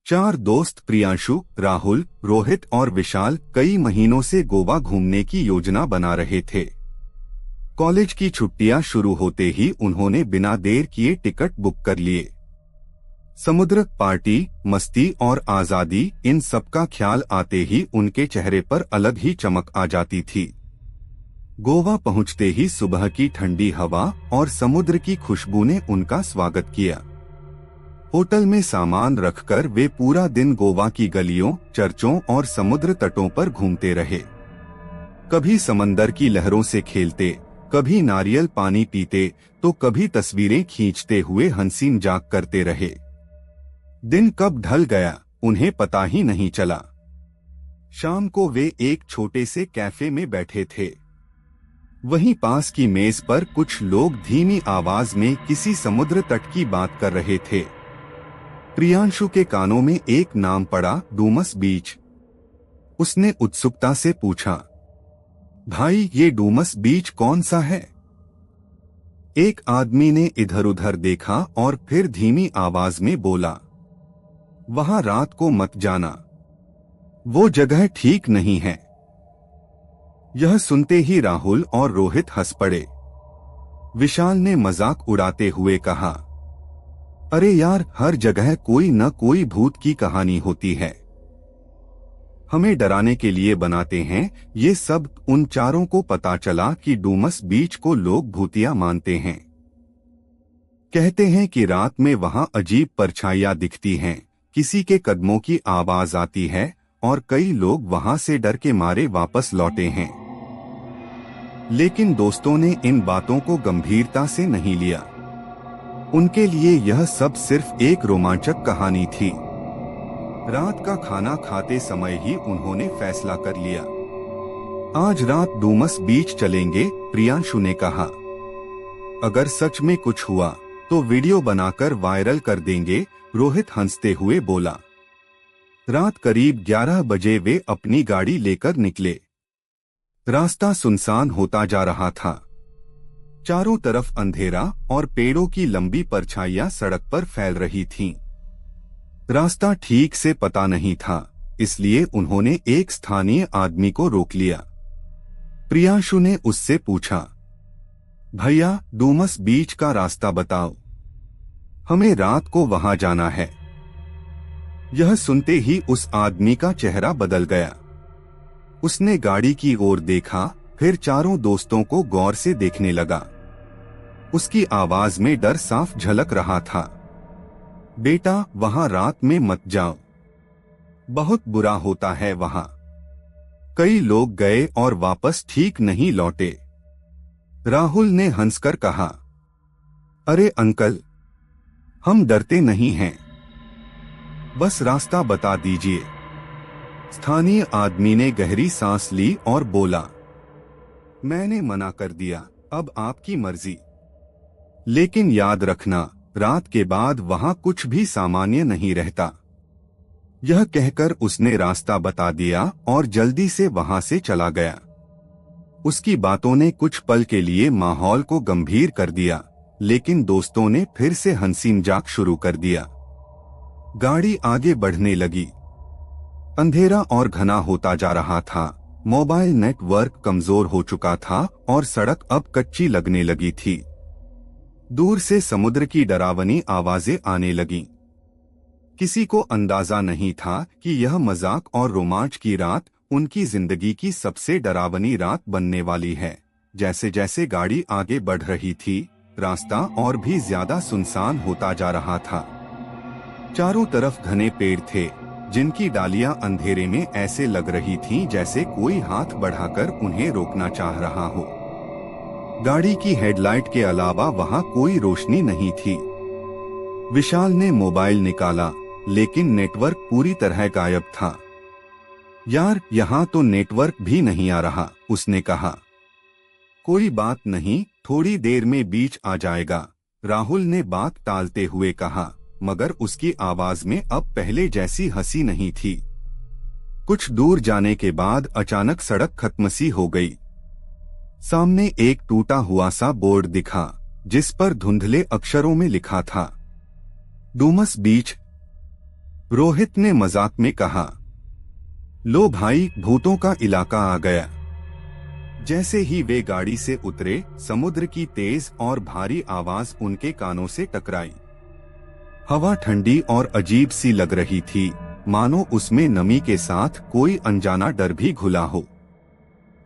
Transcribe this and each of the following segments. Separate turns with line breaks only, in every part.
चार दोस्त प्रियांशु, राहुल, रोहित और विशाल कई महीनों से गोवा घूमने की योजना बना रहे थे। कॉलेज की छुट्टियां शुरू होते ही उन्होंने बिना देर किए टिकट बुक कर लिए। समुद्र, पार्टी, मस्ती और आजादी, इन सब का ख्याल आते ही उनके चेहरे पर अलग ही चमक आ जाती थी। गोवा पहुंचते ही सुबह की ठंडी हवा और समुद्र की खुशबू ने उनका स्वागत किया। होटल में सामान रखकर वे पूरा दिन गोवा की गलियों, चर्चों और समुद्र तटों पर घूमते रहे। कभी समंदर की लहरों से खेलते, कभी नारियल पानी पीते, तो कभी तस्वीरें खींचते हुए हंसी मजाक करते रहे। दिन कब ढल गया उन्हें पता ही नहीं चला। शाम को वे एक छोटे से कैफे में बैठे थे। वहीं पास की मेज पर कुछ लोग धीमी आवाज में किसी समुद्र तट की बात कर रहे थे। प्रियांशु के कानों में एक नाम पड़ा, डूमस बीच। उसने उत्सुकता से पूछा, भाई ये डूमस बीच कौन सा है? एक आदमी ने इधर उधर देखा और फिर धीमी आवाज में बोला, वहां रात को मत जाना, वो जगह ठीक नहीं है। यह सुनते ही राहुल और रोहित हंस पड़े। विशाल ने मजाक उड़ाते हुए कहा, अरे यार, हर जगह कोई न कोई भूत की कहानी होती है, हमें डराने के लिए बनाते हैं ये सब। उन चारों को पता चला कि डूमस बीच को लोग भूतिया मानते हैं। कहते हैं कि रात में वहां अजीब परछाइयां दिखती हैं, किसी के कदमों की आवाज आती है और कई लोग वहां से डर के मारे वापस लौटे हैं। लेकिन दोस्तों ने इन बातों को गंभीरता से नहीं लिया। उनके लिए यह सब सिर्फ एक रोमांचक कहानी थी। रात का खाना खाते समय ही उन्होंने फैसला कर लिया, आज रात डूमस बीच चलेंगे। प्रियांशु ने कहा, अगर सच में कुछ हुआ तो वीडियो बनाकर वायरल कर देंगे। रोहित हंसते हुए बोला। रात करीब 11 बजे वे अपनी गाड़ी लेकर निकले। रास्ता सुनसान होता जा रहा था। चारों तरफ अंधेरा और पेड़ों की लंबी परछाइयां सड़क पर फैल रही थीं। रास्ता ठीक से पता नहीं था, इसलिए उन्होंने एक स्थानीय आदमी को रोक लिया। प्रियांशु ने उससे पूछा, भैया डूमस बीच का रास्ता बताओ, हमें रात को वहां जाना है। यह सुनते ही उस आदमी का चेहरा बदल गया। उसने गाड़ी की ओर देखा, फिर चारों दोस्तों को गौर से देखने लगा। उसकी आवाज में डर साफ झलक रहा था। बेटा वहां रात में मत जाओ, बहुत बुरा होता है वहां। कई लोग गए और वापस ठीक नहीं लौटे। राहुल ने हंसकर कहा, अरे अंकल, हम डरते नहीं हैं, बस रास्ता बता दीजिए। स्थानीय आदमी ने गहरी सांस ली और बोला, मैंने मना कर दिया, अब आपकी मर्जी। लेकिन याद रखना, रात के बाद वहां कुछ भी सामान्य नहीं रहता। यह कहकर उसने रास्ता बता दिया और जल्दी से वहां से चला गया। उसकी बातों ने कुछ पल के लिए माहौल को गंभीर कर दिया, लेकिन दोस्तों ने फिर से हंसी मजाक शुरू कर दिया। गाड़ी आगे बढ़ने लगी। अंधेरा और घना होता जा रहा था। मोबाइल नेटवर्क कमजोर हो चुका था और सड़क अब कच्ची लगने लगी थी। दूर से समुद्र की डरावनी आवाजें आने लगीं। किसी को अंदाजा नहीं था कि यह मजाक और रोमांच की रात उनकी जिंदगी की सबसे डरावनी रात बनने वाली है। जैसे जैसे गाड़ी आगे बढ़ रही थी, रास्ता और भी ज्यादा सुनसान होता जा रहा था। चारों तरफ घने पेड़ थे, जिनकी डालियां अंधेरे में ऐसे लग रही थीं जैसे कोई हाथ बढ़ाकर उन्हें रोकना चाह रहा हो। गाड़ी की हेडलाइट के अलावा वहां कोई रोशनी नहीं थी। विशाल ने मोबाइल निकाला, लेकिन नेटवर्क पूरी तरह गायब था। यार, यहाँ तो नेटवर्क भी नहीं आ रहा, उसने कहा। कोई बात नहीं, थोड़ी देर में बीच आ जाएगा, राहुल ने बात टालते हुए कहा, मगर उसकी आवाज में अब पहले जैसी हंसी नहीं थी। कुछ दूर जाने के बाद अचानक सड़क खत्म सी हो गई। सामने एक टूटा हुआ सा बोर्ड दिखा, जिस पर धुंधले अक्षरों में लिखा था, डूमस बीच। रोहित ने मजाक में कहा, लो भाई, भूतों का इलाका आ गया। जैसे ही वे गाड़ी से उतरे, समुद्र की तेज और भारी आवाज उनके कानों से टकराई। हवा ठंडी और अजीब सी लग रही थी, मानो उसमें नमी के साथ कोई अनजाना डर भी घुला हो।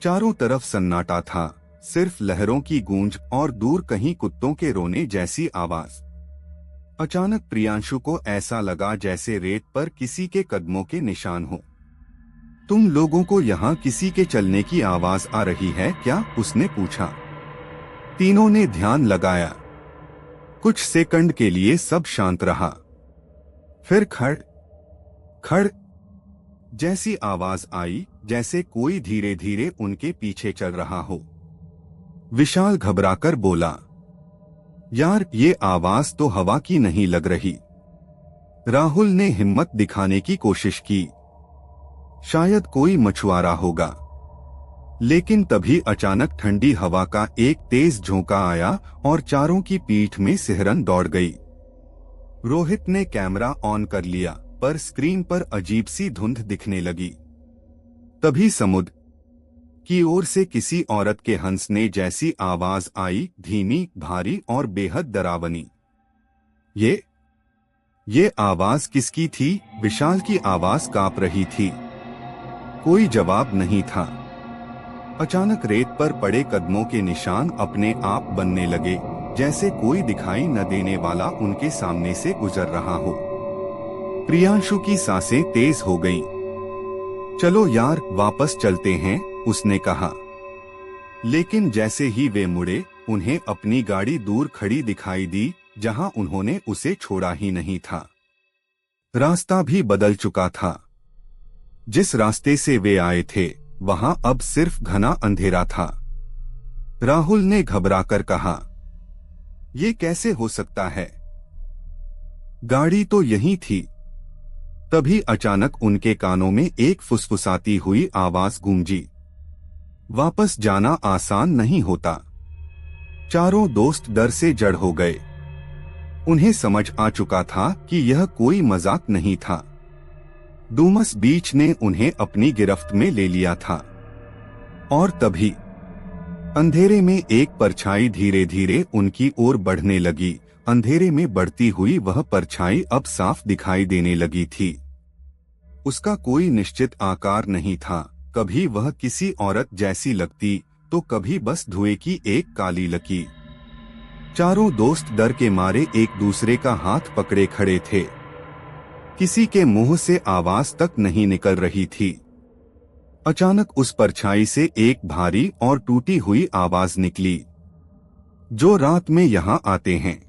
चारों तरफ सन्नाटा था, सिर्फ लहरों की गूंज और दूर कहीं कुत्तों के रोने जैसी आवाज। अचानक प्रियांशु को ऐसा लगा जैसे रेत पर किसी के कदमों के निशान हो। तुम लोगों को यहाँ किसी के चलने की आवाज आ रही है क्या? उसने पूछा। तीनों ने ध्यान लगाया। कुछ सेकंड के लिए सब शांत रहा। फिर खड़ खड़ जैसी आवाज आई, जैसे कोई धीरे धीरे उनके पीछे चल रहा हो। विशाल घबराकर बोला, यार, ये आवाज तो हवा की नहीं लग रही। राहुल ने हिम्मत दिखाने की कोशिश की, शायद कोई मछुआरा होगा। लेकिन तभी अचानक ठंडी हवा का एक तेज झोंका आया और चारों की पीठ में सिहरन दौड़ गई। रोहित ने कैमरा ऑन कर लिया, पर स्क्रीन पर अजीब सी धुंध दिखने लगी। तभी समुद्र की ओर से किसी औरत के हंसने जैसी आवाज आई, धीमी, भारी और बेहद डरावनी। ये आवाज किसकी थी? विशाल की आवाज कांप रही थी। कोई जवाब नहीं था। अचानक रेत पर पड़े कदमों के निशान अपने आप बनने लगे, जैसे कोई दिखाई न देने वाला उनके सामने से गुजर रहा हो। प्रियांशु की सांसें तेज हो गईं। चलो यार, वापस चलते हैं, उसने कहा। लेकिन जैसे ही वे मुड़े, उन्हें अपनी गाड़ी दूर खड़ी दिखाई दी, जहां उन्होंने उसे छोड़ा ही नहीं था। रास्ता भी बदल चुका था। जिस रास्ते से वे आए थे, वहां अब सिर्फ घना अंधेरा था। राहुल ने घबराकर कहा, ये कैसे हो सकता है? गाड़ी तो यहीं थी। तभी अचानक उनके कानों में एक फुसफुसाती हुई आवाज गूंजी, वापस जाना आसान नहीं होता। चारों दोस्त डर से जड़ हो गए। उन्हें समझ आ चुका था कि यह कोई मजाक नहीं था। डूमस बीच ने उन्हें अपनी गिरफ्त में ले लिया था। और तभी अंधेरे में एक परछाई धीरे धीरे उनकी ओर बढ़ने लगी। अंधेरे में बढ़ती हुई वह परछाई अब साफ दिखाई देने लगी थी। उसका कोई निश्चित आकार नहीं था। कभी वह किसी औरत जैसी लगती, तो कभी बस धुएं की एक काली लकीर। चारों दोस्त डर के मारे एक दूसरे का हाथ पकड़े खड़े थे। किसी के मुंह से आवाज तक नहीं निकल रही थी। अचानक उस परछाई से एक भारी और टूटी हुई आवाज निकली, जो रात में यहाँ आते हैं,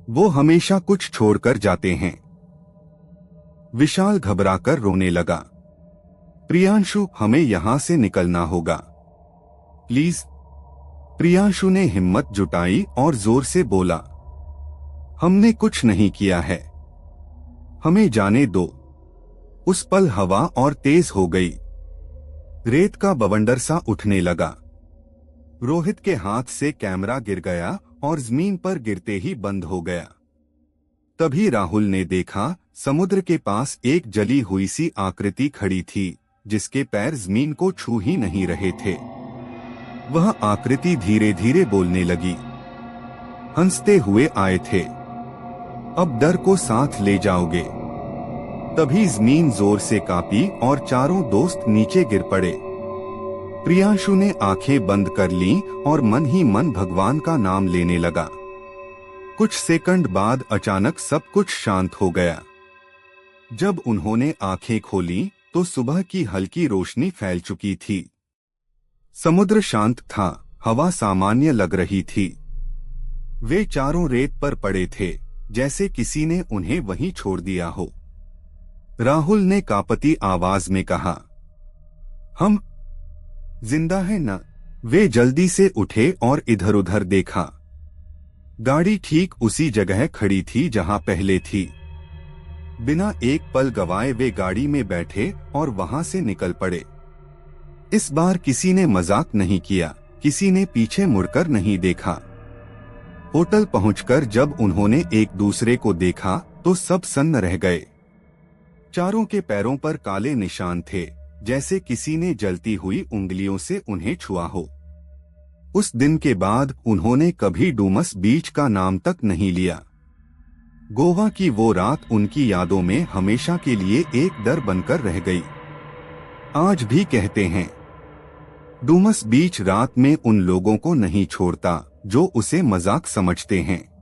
वो हमेशा कुछ छोड़कर जाते हैं। विशाल घबराकर रोने लगा। प्रियांशु, हमें यहाँ से निकलना होगा, प्लीज। प्रियांशु ने हिम्मत जुटाई और जोर से बोला, हमने कुछ नहीं किया है, हमें जाने दो। उस पल हवा और तेज हो गई। रेत का बवंडर सा उठने लगा। रोहित के हाथ से कैमरा गिर गया और जमीन पर गिरते ही बंद हो गया। तभी राहुल ने देखा, समुद्र के पास एक जली हुई सी आकृति खड़ी थी, जिसके पैर जमीन को छू ही नहीं रहे थे। वह आकृति धीरे धीरे बोलने लगी, हंसते हुए आए थे, अब डर को साथ ले जाओगे। तभी जमीन जोर से कांपी और चारों दोस्त नीचे गिर पड़े। प्रियांशु ने आंखें बंद कर लीं और मन ही मन भगवान का नाम लेने लगा। कुछ सेकंड बाद अचानक सब कुछ शांत हो गया। जब उन्होंने आंखें खोलीं, तो सुबह की हल्की रोशनी फैल चुकी थी। समुद्र शांत था, हवा सामान्य लग रही थी। वे चारों रेत पर पड़े थे, जैसे किसी ने उन्हें वहीं छोड़ दिया हो। राहुल ने कांपती आवाज में कहा, हम जिंदा हैं ना? वे जल्दी से उठे और इधर उधर देखा। गाड़ी ठीक उसी जगह खड़ी थी जहां पहले थी। बिना एक पल गवाए वे गाड़ी में बैठे और वहां से निकल पड़े। इस बार किसी ने मजाक नहीं किया, किसी ने पीछे मुड़कर नहीं देखा। होटल पहुंचकर जब उन्होंने एक दूसरे को देखा, तो सब सन्न रह गए। चारों के पैरों पर काले निशान थे, जैसे किसी ने जलती हुई उंगलियों से उन्हें छुआ हो। उस दिन के बाद उन्होंने कभी डूमस बीच का नाम तक नहीं लिया। गोवा की वो रात उनकी यादों में हमेशा के लिए एक डर बनकर रह गई। आज भी कहते हैं, डूमस बीच रात में उन लोगों को नहीं छोड़ता जो उसे मजाक समझते हैं।